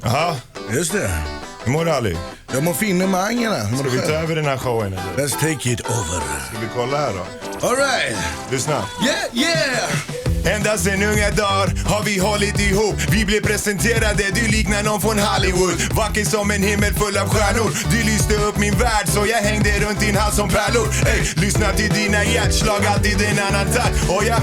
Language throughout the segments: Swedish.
Jaha, Just det. hur mår du Ali? Jag mår finemangerna. Ska vi ta över den här showen eller? Let's take it over. Ska vi kolla här då? All right. Lyssna. Yeah. Ända sen unga dagar har vi hållit ihop. Vi blev presenterade, du liknar någon från Hollywood. Vacker som en himmel full av stjärnor. Du lyste upp min värld så jag hängde runt din hals som pärlor. Ey, lyssna till dina hjärtslag, alltid en annan takt. Och jag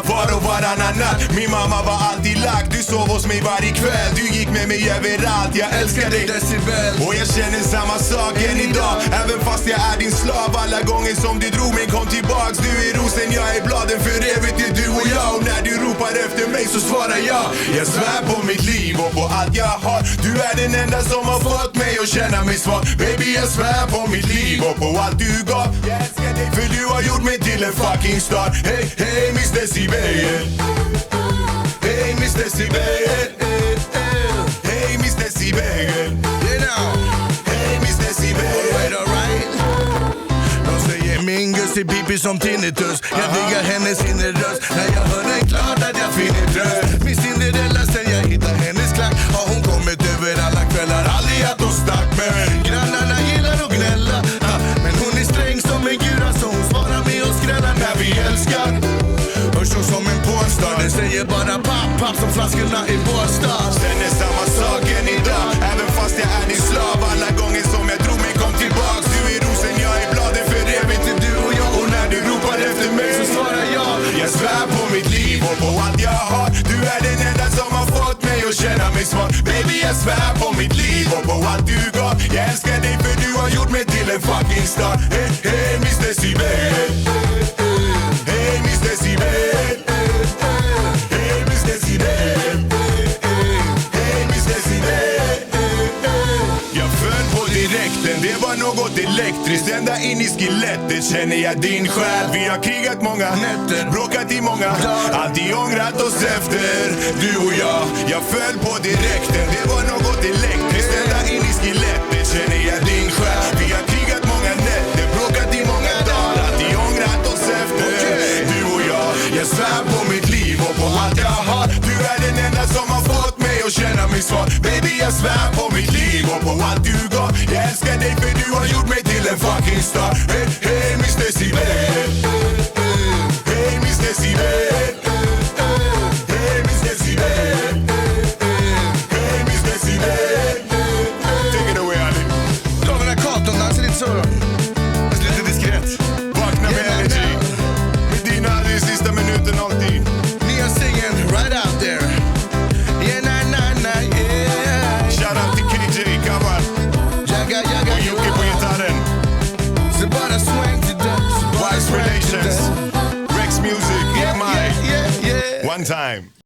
var och varannan natt. Min mamma var alltid lagd. Du sov hos mig varje kväll. Du gick med mig överallt. Jag älskar dig Decibel. Och jag känner samma sak än idag. Även fast jag är din slav. Alla gånger som du drog mig kom tillbaks. Du är rosen, jag är bladen. För evigt är du och jag. Och när du ropar efter mig så svarar jag. Jag svär på mitt liv och på allt jag har. Du är den enda som har fått mig att känna mig svag. Baby, jag svär på mitt liv och på allt du gav. Jag älskar dig för du har gjort mig till en fucking star. Hey, hey, Miss Decibel. Hey, Miss Decibel. Hey, Miss Decibel. Hey, Miss Decibel. All right. De säger min Gussi pipi som tinnitus. Jag diggar hennes inre röst. När jag hör den klart att jag finner tröst. Min Cinderella sen jag hittar hennes klack. Har hon kommit över alla kvällar. Aldrig att hon stack. Men grannarna gillar att gnälla. Men hon är sträng som en gura. Så hon svarar med och skrälla när vi älskar. Hörs hon som en pornstar. Den säger bara papp, papp som flaskorna i Båstad. Sen är samma sak än idag. Även fast jag är din slav. Alla gånger som jag drog mig kom tillbaks. Du är rosen, jag är bladen. För evigt är du och jag. Och när du ropar efter mig så svarar jag. Jag svär på mitt liv och på allt jag har. Du är den enda som har fått mig att känna mig svag. Baby, jag svär på mitt liv och på allt du gav. Jag älskar dig för du har gjort mig till en fucking star. Hey, hey, Miss Decibel. Hey, Miss Decibel. Hey, Miss Decibel. Hey, Miss Decibel. Jag föll på direkten, det var något elektriskt. Ända in i skelettet känner jag din själ. Vi har krigat många nätter, bråkat i många alltid ångrat oss efter. Du och jag föll på direkten. Det var något elektriskt. Ända in i skelettet känner jag din själ. Vi har krigat många nätter, bråkat i många dagar alltid ångrat oss efter. Du och jag svär på mitt liv och på allt jag har. Du är den enda som har fått mig att känna mig svag. Baby, jag svär på mitt liv och på allt du gav. Jag älskar dig för du har gjort mig till en fucking star. Hey, hey, Miss Decibel. Hey, Miss Decibel. Hey, Miss Decibel. Hey, Miss Decibel. Take it away, Ali. Dra den här kartan, dansa lite så då. Lite diskret. Vakna med energy. Med dina Ali, sista minuten alltid. Nya singeln, right out there. Yeah, yeah. Shout out till KJ, grabbar. Jagga, Och Jocke på gitarren. Så bara swing till den. Wise Relations. Rex Music, EMI. Yeah. One time.